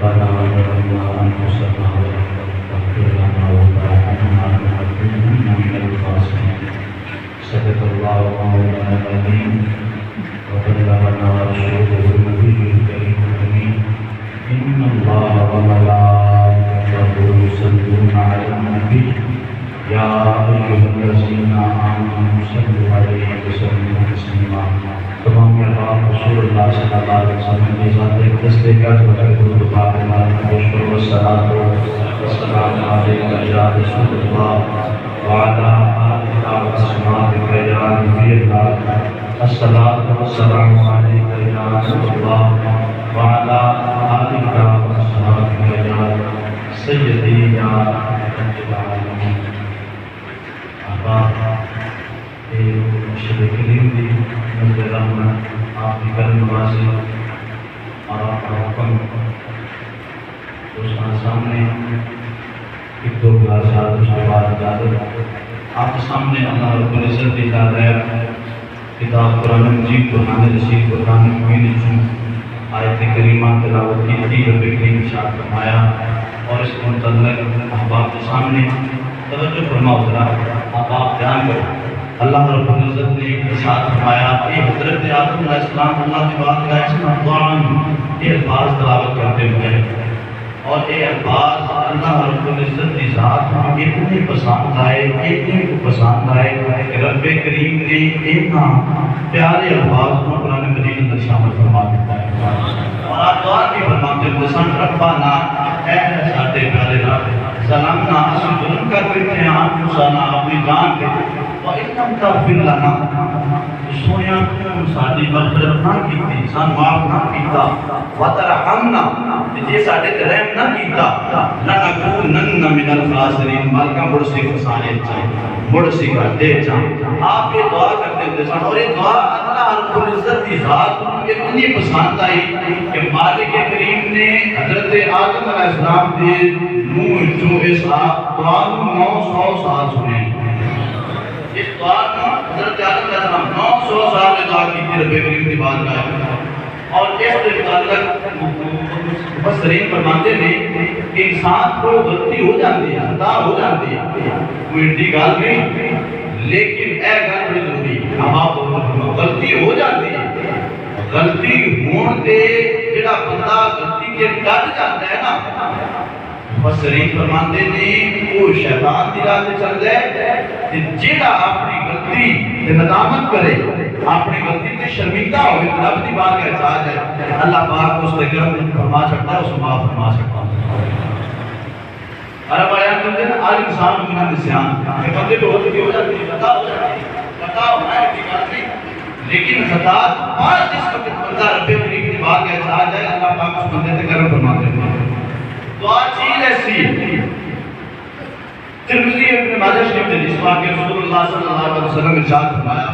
ربنا ظلمنا أنفسنا وإن لم تغفر لنا وترحمنا لنكونن من الخاسرين. صدق الله مولانا العظيم وبلغنا رسوله النبي الكريم الأمين. إن الله وملائكته يصلون على النبي يا أيها الذين آمنوا صلوا عليه وسلموا تسليما. تمام احباب رسول اللہ صلی اللہ علیہ وسلم کی ذات اقدس لے کر درود پاک والصلاۃ والسلام علیکہ یا رسول اللہ وعلی آلہ وصحبہ یا نبی اللہ. الصلاۃ والسلام علیکہ یا رسول اللہ وعلی آلہ وصحبہ یا سیدی یا رب العالمین. احباب شب کریم دی نظر رحمت آپ کی کرم نوازی اور آپ کا حکم دوستان سامنے ایک دو گلاسات اس کے بعد اجازت آپ کے سامنے اللہ رب العزت کی ہدایت کتاب قرآن مجید قرآن رسید قرآن مبین چون آیت کریمہ تلاوت کی تھی رب کریم ارشاد فرمایا اور اس کو متعلق احباب کے سامنے توجہ فرماؤ ذرا آپ دھیان کرو. اللہ رب العزت نے ارشاد فرمایا اے حضرت آدم علیہ السلام اللہ کی بات کا یہ الفاظ تلاوت کرتے ہوئے اور یہ الفاظ اللہ رب العزت کی ذات اتنے پسند آئے کہ رب کریم نے اتنا پیارے الفاظ کو قرآن مجید میں شامل فرما دیتا ہے. اور آپ دعا کی فرماتے ہیں سن ربنا اے ساڈے پیارے رب ظلمنا اسی ظلم کر بیٹھے ہیں انفسنا اپنی جان پہ وَإِنَّمْ تَغْفِرْ لَنَا سویا کیوں ساڈی مغفرت نہ کیتی سان معاف نہ کیتا وَتَرْحَمْنَا جے ساڈے تے رحم نہ کیتا لَنَكُونَنَّ مِنَ الْخَاسِرِينَ بلکہ مڑ سی خسارے چاہے مڑ سی گھاٹے چاہے. آپ یہ دعا کرتے تھے اور یہ دعا اللہ رب العزت کی ذات اتنی پسند آئی کہ مالک کریم نے حضرت آدم علیہ السلام کے منہ جو اس دعا کو 900 سال سنے. اس دعا کو حضرت آدم علیہ السلام 900 سال دعا کی تھی رب کریم کی بات کا. اور اس کے متعلق مفسرین فرماتے ہیں کہ انسان کو غلطی ہو جاتی ہے خطا ہو جاتی ہے کوئی ایڈی گل نہیں لیکن اے گل بڑی ضروری ہے. اب آپ غلطی ہو جاتی ہے غلطی ہون تے جڑا بندہ غلطی کے ڈٹ جاتا ہے نا مفسرین فرماتے ہیں وہ شیطان دی راہ تے چل جائے تے جڑا اپنی غلطی تے ندامت کرے اپنی غلطی تے شرمندہ ہوئے رب دی بات کا احساس ہے اللہ پاک اس تے کرم فرما سکتا ہے اس کو معاف فرما سکتا ہے. عرب آیات کرتے ہیں آج انسان بنا نسیان کہ بندے کو غلطی ہو جاتی ہے خطا ہو جاتی ہے خطا ہونا ہے نہیں لیکن خطا بعد جس وقت بندہ رب کریم کی بات کا احساس ہے اللہ پاک اس بندے تے کرم فرماتے ہیں. دعا چیز ایسی ہے ترمذی ابن ماجہ شریف میں جس واقعے رسول اللہ صلی اللہ علیہ وسلم ارشاد فرمایا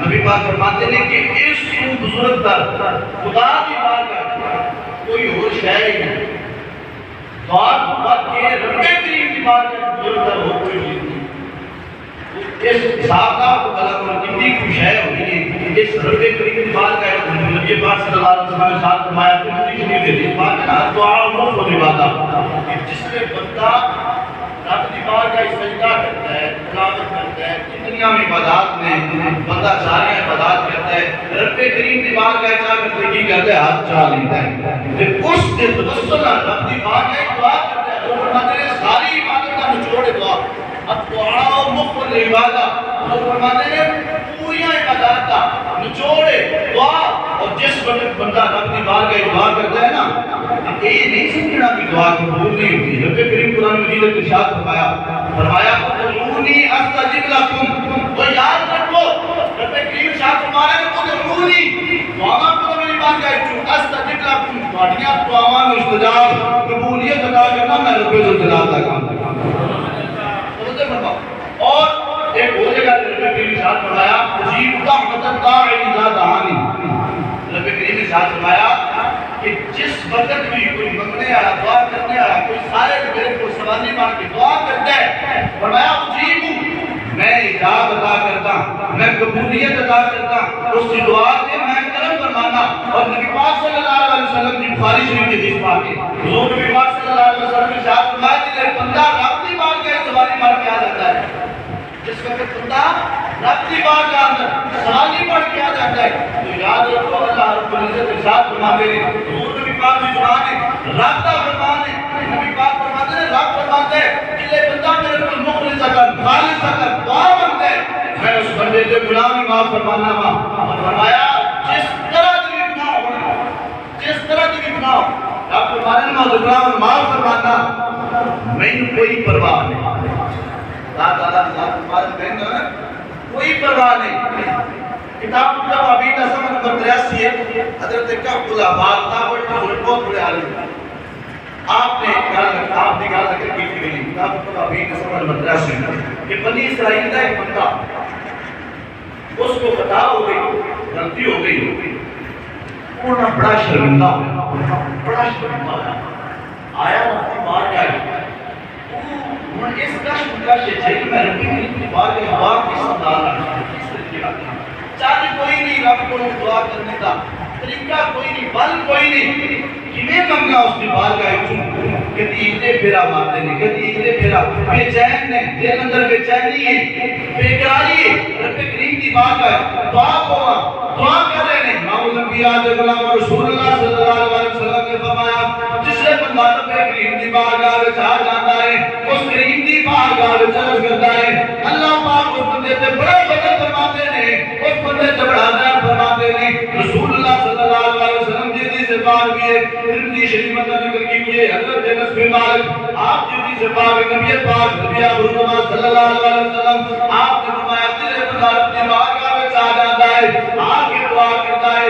نبی پاک فرماتے ہیں کہ اس بزرگ تر خدا کی بات کا کوئی اور شے نہیں دعا بات کے رب کریم کی بات کا بزرگ تر ہو کوئی نہیں. اس حساب کا اللہ کو کتنی خوش ہے ہوئی اس رب کریم کی بات کا نبی پاک صلی اللہ علیہ وسلم نے ساتھ فرمایا ترمذی شریف میں اس بات کا دعا مفت عبادت کہ جس میں بندہ رب کی بات کا سجدہ کرتا ہے تلاوت کرتا ہے جتنی عبادات میں بندہ ساری عبادات کرتا ہے رب کریم کی بات کا احساس کرتے کی کرتا ہے ہاتھ چلا لیتا ہے پھر اس کے توسل رب کی بات کا دعا کرتا ہے وہ فرماتے ہیں ساری عبادت کا نچوڑ دعا الدعاء مفت عبادت وہ فرماتے ہیں پوری عبادت کا نچوڑ دعا. اور جس وقت بندہ رب کی بات کا دعا کرتا ہے نا یہ نہیں سمجھنا کہ دعا قبول نہیں ہوتی. رب کریم قرآن مجید میں ارشاد فرمایا ادعونی استجب لکم وہ یاد رکھو رب کریم ارشاد فرمایا ادعونی دعا کرو میری بات کا استجب لکم تمہاریاں دعاواں میں استجاب قبولیت عطا کرنا میں رب الجلال کا کام کرتا ہوں. اور ایک ہو جگہ رب کریم ارشاد فرمایا اجیب دعوت الداعی اذا دعانی رب کریم ارشاد فرمایا کہ جس وقت بھی کوئی منگنے آیا دعا کرنے آیا کوئی سارے میرے کو سوالی مانگ کے دعا کرتا ہے فرمایا اجیب میں اجاب عطا کرتا میں قبولیت عطا کرتا اس کی دعا سے میں کرم فرمانا. اور نبی پاک صلی اللہ علیہ وسلم کی بخاری بخاری شریف کی حدیث پاک ہے حضور نبی پاک صلی اللہ علیہ وسلم کی ذات فرمایا کہ بندہ رب دی بارگاہ میں سواری مار کے آ جاتا ہے، جس وقت بندہ رب دی بارگاہ اندر سواری پڑھ کے آ جاتا ہے تو یاد رکھو اللہ رب العزت ارشاد فرماتے ہیں، حضور نبی پاک کی زبان ہے، رب کا فرمان ہے، نبی پاک فرماتے ہیں، رب فرماتے ہیں کہ یہ بندہ میرے کو مخلص کر خالص کر دعا مانگتا ہے میں اس بندے کے گناہ بھی معاف فرمانا اور فرمایا جس طرح کی گناہ ہونا جس طرح کی گناہ ہو آپ فرمانے میں گناہ معاف فرمانا میں کوئی پرواہ نہیں اللہ تعالیٰ ذات کہنا کوئی پرواہ نہیں۔ کتاب التوابین صفحہ نمبر 83 ہے، حضرت کعب العباد بہت بڑے عالم آپ نے آپ نے کہا ذکر کی تھی کتاب التوابین صفحہ نمبر 83 کہ بنی اسرائیل کا ایک بندہ اس کو خطا ہو گئی، غلطی ہو گئی، انہوں نے بڑا شرمندہ ہوا آیا اپنی بار گیا اس کا شیخ میں ربی کی بار کے ہوا کس انداز رکھا چاہتے کوئی نہیں رب کو دعا کرنے کا طریقہ کوئی نہیں بل کوئی نہیں کیویں منگا اس کی بار گئے کدی اتنے پھیرا مارتے نہیں کدی اتنے پھیرا بے چین نے دل اندر بے چینی ہے بے قراری ہے رب کریم کی بار گئے دعا کر رہے ہیں مولوی انبیاء دے غلام رسول اللہ صلی اللہ علیہ وسلم نے فرمایا جس نے بندہ رب کریم کی بارگاہ وچ آ جاتا ہے اس کریم کی بارگاہ وچ عرض کرتا ہے اللہ پاک اس بندے تے بڑا فضل فرماتے ہیں اس بندے تے بڑا رحم فرماتے ہیں رسول اللہ صلی اللہ علیہ وسلم کی حدیث پاک بھی ہے ترمذی شریف میں ذکر کی ہے حضرت انس بن مالک آپ کی حدیث پاک نبی پاک نبی محمد صلی اللہ علیہ وسلم آپ نے فرمایا تیرے بندہ اپنی بارگاہ وچ آ جاتا ہے آ کے دعا کرتا ہے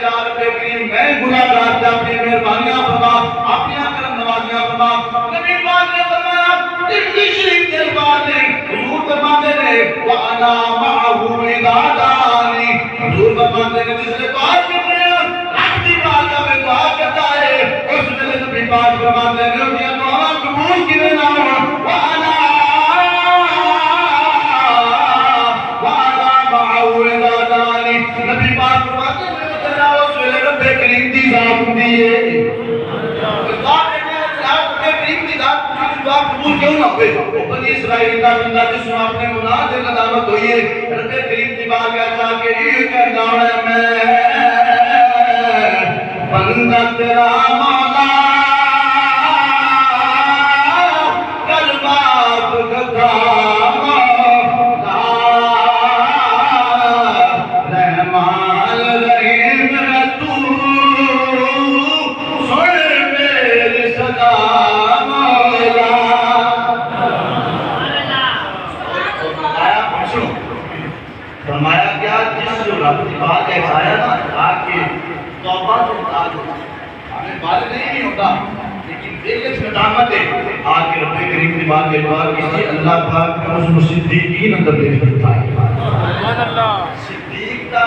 یا رب کریم میں گناہگار تے اپنی مہربانیاں فرما اپنی کرم نوازیاں فرما نبی پاک نے فرمایا ترمذی شریف کے بعد نے حضور فرماتے ہیں وانا معه اذا دعانی حضور فرماتے ہیں جس نے دعا کی رب دی بارگاہ میں دعا کرتا ہے اس ویلے نبی پاک فرماتے ہیں کہ دعا قبول کیویں نہ ہو وانا معه اذا دعانی نبی پاک فرماتے ہیں اس ویلے رب کریم دی ذات ہوندی ہے دعا قبول کیوں نہ ہوئے وہ بنی اسرائیل کا بندہ جس میں اپنے گناہ سے ندامت ہوئی ہے رب کریم کی بارگاہ جا کے یہ کہنا ہے میں بندہ تیرا مولا کل معاف کرتا مولا رحمان رحیم تو سن میری صدا فرمایا کیا جس جو رب کی بات ہے آیا نا آکے توبہ سے تاج ہو ہمیں بال نہیں ہوتا لیکن دل میں ندامت ہے آکے رب کریم کی بات ہے دعا کسی اللہ پاک کا اس صدیقین اندر لے سکتا ہے سبحان اللہ صدیق کا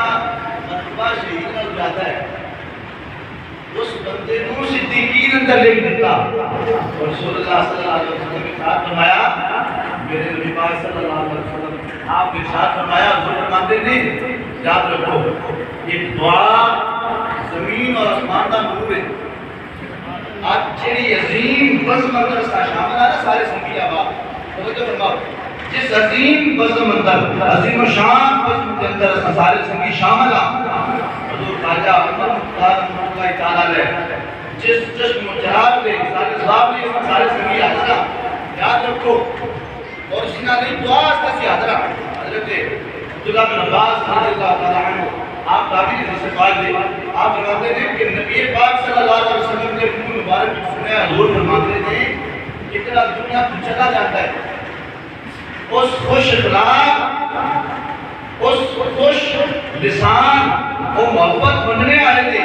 مرتبہ شہید نہ جاتا ہے اس بندے کو صدیقین اندر لے سکتا اور رسول اللہ صلی اللہ علیہ وسلم کے ساتھ فرمایا میرے نبی پاک صلی اللہ علیہ وسلم آپ کے ساتھ فرمایا حضور فرماتے نہیں یاد رکھو یہ دعا زمین اور آسمان کا نور ہے آج جڑی عظیم بز منظر کا شامل ہے نا سارے سنگی آباد توجہ فرماؤ جس عظیم بز منظر عظیم و شان بز منظر سارے سنگی شامل ہے حضور خواجہ عمر مختار رحمۃ اللہ تعالیٰ علیہ جس چشم و چراغ لے سارے صحاب لے سارے سنگی حاضرہ یاد رکھو اور اس نے نہیں دعا اس کا سی حضرہ حضرت عبداللہ بن عباس رضی اللہ تعالیٰ عنہ آپ تابعین سے سوال دے آپ فرماتے ہیں کہ نبی پاک صلی اللہ علیہ وسلم کے منہ مبارک سنے حضور فرماتے ہیں کتنا دنیا تو چلا جاتا ہے اس خوش اخلاق اس خوش لسان وہ محبت بننے والے تھے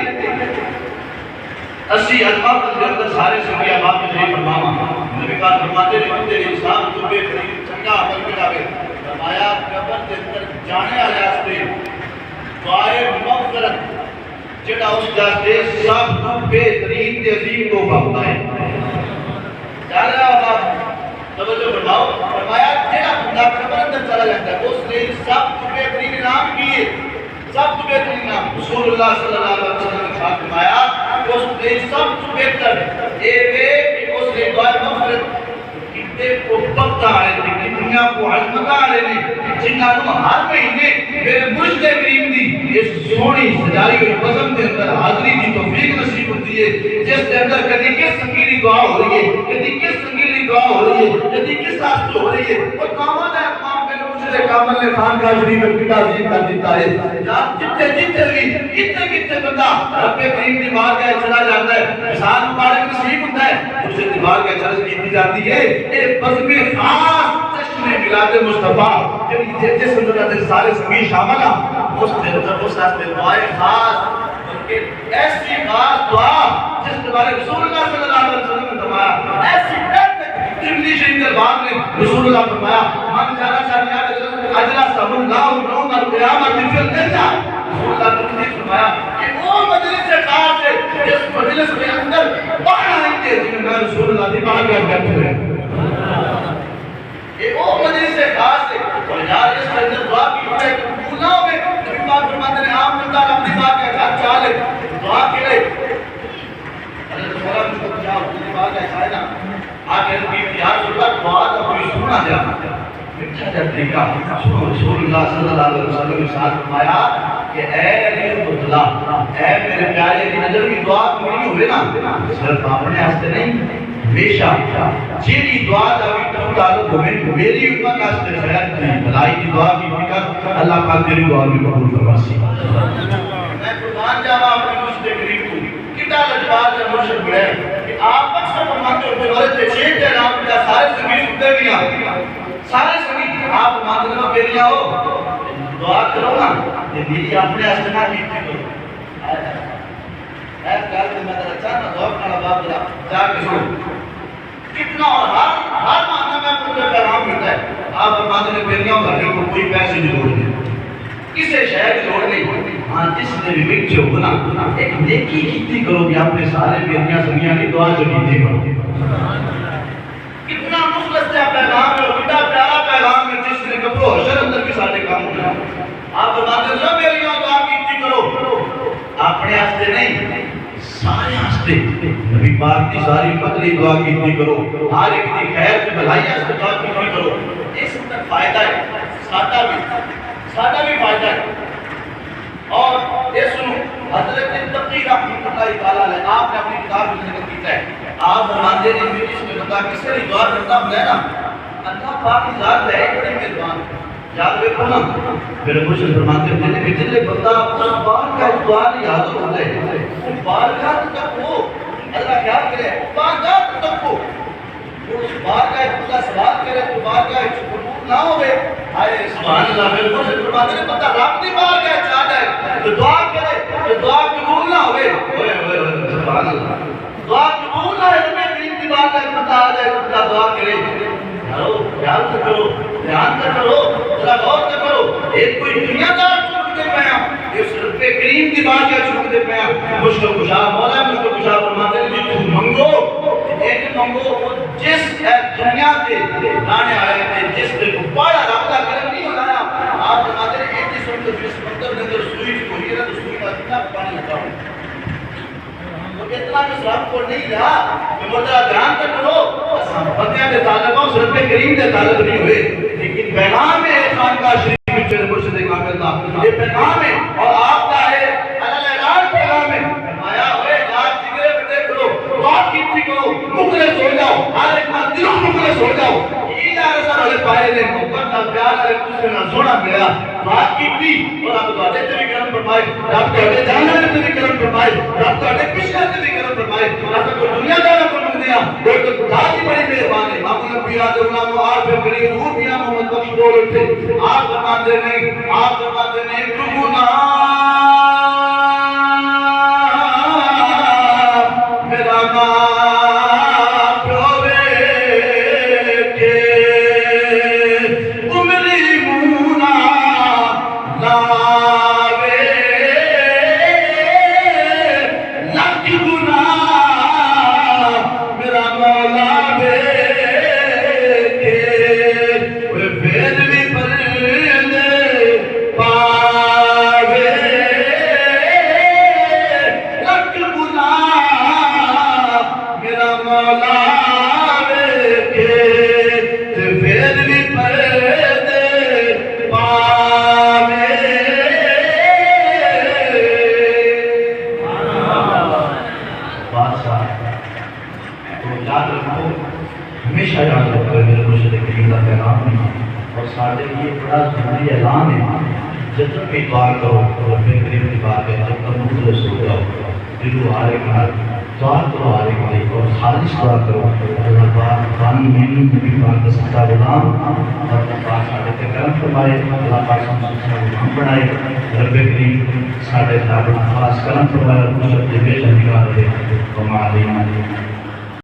اسی علماء کے اندر سارے سنگی آباد میں نہیں فرماما نبی پاک فرماتے ہیں کہ تیرے انسان تو بے قریب چنگا عمل ملاوے فرمایا قبر کے اندر جانے والے واسطے دعائے مغفرت جڑا اس جاتے سب تو بہترین تے عظیم کو ہوتا ہے جا رہا ہوگا توجہ فرماؤ فرمایا جڑا بندہ قبر اندر چلا جاتا ہے اس نے سب تو بہترین انعام کیے سب تو بہترین انعام رسول اللہ صلی اللہ علیہ وسلم نے فرمایا اس سے سب تو بہتر اے وے کہ اس نے دعا مغفرت کتنے کو پتہ ہے کہ دنیا کو عظمت آلے نے جنہاں کو ہر مہینے میرے مرشد کریم دی اس سونی سجائی ہوئی بزم کے اندر حاضری دی توفیق نصیب ہوتی ہے جس کے اندر کدی کس سنگیری دعا ہو رہی ہے کدی کس سنگیری دعا ہو رہی ہے کدی کس آستے ہو رہی ہے اور کامت ہے اقمام میں مرشد کامل نے خان کا شریف میں کتا عظیم کر دیتا ہے جتے جتے بھی کتے کتے بندہ رب کریم دی بار کا چلا جاتا ہے مثال مبارک نصیب ہوتا ہے اسے دی بار کا چلا کی جاتی ہے یہ بزم خاص چشم میلاد مصطفیٰ جس اندر سارے سنگی شامل ہیں اس میں دعائے خاص ایسی خاص دعا جس کے بارے رسول اللہ صلی اللہ علیہ وسلم نے فرمایا ایسی ترمذی شریف کے بعد میں رسول اللہ فرمایا من جانا چاہیے اجلا سب اللہ یوم القیامت فی الجنہ رسول اللہ ترمذی فرمایا کہ وہ مجلس سے خاص ہے جس مجلس کے اندر پڑھنا ہے جن میں رسول اللہ دی بات کرتے ہوئے یہ وہ مجلس سے خاص ہے اور یار اس کے اندر دعا کی ہے قبولوں میں نبی پاک فرماتے ہیں آپ نے تعالی اپنی بات کا گھر چالے دعا کے لیے حضرت مولا مجھ کو کیا اپنی بات کا چاہے نا آگے نبی یا رسول اللہ دعا کا کوئی سنا جا مٹھا جا طریقہ رسول اللہ صلی اللہ علیہ وسلم نے ساتھ فرمایا کہ اے علی اللہ اے میرے پیارے کی نظر کی دعا قبول ہوئے نا صرف اپنے واسطے نہیں ہمیشہ جیڑی دعا دا بھی تعلق ہوئے میری امت واسطے خیر کی بھلائی کی دعا کی فکر اللہ پاک تیری دعا بھی قبول فرمائے میں قربان جاوا اپنے مرشد کریم کو کتا لجبال سے مرشد بڑے کہ آپ اکثر فرماتے ہو کہ غلط چیز ہے نام کا سارے سنگی سنتے بھی ہیں سارے سنگی آپ فرماتے ہو بیریاں ہو دعا کرو نا یہ میری اپنے اسنا کی کرو ایس کہا کہ میں درچا نا دعا کرنا باب جا کے سو کتنا اور ہر معنی میں اپنے پیغام ملتا ہے آپ فرماتے ہیں بیریاں بھرنے کو کوئی پیسے نہیں لوڑ نہیں کسے شہر کی لوڑ نہیں ہاں جس نے بھی بچے ہونا ایک نیکی کیتی کرو کہ اپنے سارے بیریاں سنگیاں کی دعا جو کیتی کرو کتنا مخلص ہے پیغام ہے کتنا پیارا پیغام ہے جس نے کبرو حشر اندر بھی سارے کام ہونا آپ فرماتے ہیں سب بیریاں دعا کیتی کرو اپنے ہستے نہیں سارے ہستے نبی پاک کی ساری مطلعی دعا کیتی کرو ہر ایک کی خیر کی بھلائی ہستے دعا کیتی کرو اس میں فائدہ ہے سادہ بھی فائدہ ہے اور یہ سنو حضرت تقی رحمت اللہ تعالیٰ علیہ آپ نے اپنی کتاب میں ذکر کیتا ہے آپ فرماتے ہیں میری اس میں بتا کس سے دعا کرتا ہوں نا اللہ پاک کی ذات ہے بڑی مہربان یاد رکھو نا میرے مرشد فرماتے ہیں کہ جن بندہ اس بار کا دعا یاد ہوتا ہے اس بار کا تک وہ اللہ کیا کرے بار کا تک وہ اس بار کا خدا سوال کرے تو بار کا قبول نہ ہوئے آئے سبحان اللہ میرے مرشد فرماتے ہیں بندہ رب دی بار کا چاہ جائے تو دعا کرے تو دعا قبول نہ ہوئے سبحان اللہ دعا قبول نہ ہوئے میں کریم دی بار کا بندہ آ جائے تو دعا کرے خیال سے کرو دھیان سے کرو ذرا غور سے کرو ایک کوئی دنیا دار چھوٹ دے پایا اس رب کریم کی بات کیا چھوٹ دے پایا مشکل کشا مولا مشکل کشا فرماتے ہیں جی تم منگو ایک منگو جس دنیا کے لانے آئے تھے جس نے کو پایا رابطہ کرم نہیں ہونا آپ فرماتے ہیں ایک جس وقت جس مطلب نے اندر سوئی کو ہی رہا تو سوئی کا کتنا پانی لگا ہوں اتنا جو سلام کو نہیں رہا کہ مردہ دھیان تک کرو بندیاں دے تعلقوں صرف کریم دے تعلق نہیں ہوئے لیکن پیغام ہے خان کا شریف بچے مرشد کامل دا یہ پیغام ہے اور آپ کا ہے اللہ اعلان پیغام ہے فرمایا ہوئے لاکھ جگرے بٹے کرو دعا کیتی کرو مخلص ہو جاؤ ہر ایک ماں دلوں مخلص ہو جاؤ یہ رسول والے پائے نے محبت کا پیار ہے دوسرے نہ سونا ملا بات کیتی اور آپ دعاتے سے بھی کرم فرمائے رب تہاڈے جاننے سے بھی کرم فرمائے رب تہاڈے پچھلے سے بھی کرم فرمائے آپ کو دنیا دار کو مل دیا کوئی تو خدا کی بڑی مہربانی ہے آپ نے پیرا جونا کو عارف کریم نور میاں محمد بخش بول تھے آپ فرماتے ہیں گناہ میرا ماں پروے کے عمری مونا لاوے لکھ گناہ میرا مولا بے کے پھر بھی پردے پاوے لکھ گناہ تعلق ہے میرے مرشد کریم کا پیغام ہے اور سارے یہ بڑا ضروری اعلان ہے جب بھی دعا کرو رب کریم کی بات ہے جب تک مخلص ہو جاؤ دل ہارے گا دعا کرو ہارے گا اور خالص دعا کرو اللہ پاک قانون میں نبی پاک کا سچا غلام اور اللہ پاک سارے کے کرم فرمائے اللہ پاک ہم سچا غلام بنائے رب کریم سارے اپنا خاص کرم فرمائے اور مرشد بے شک نکال دے وما علینا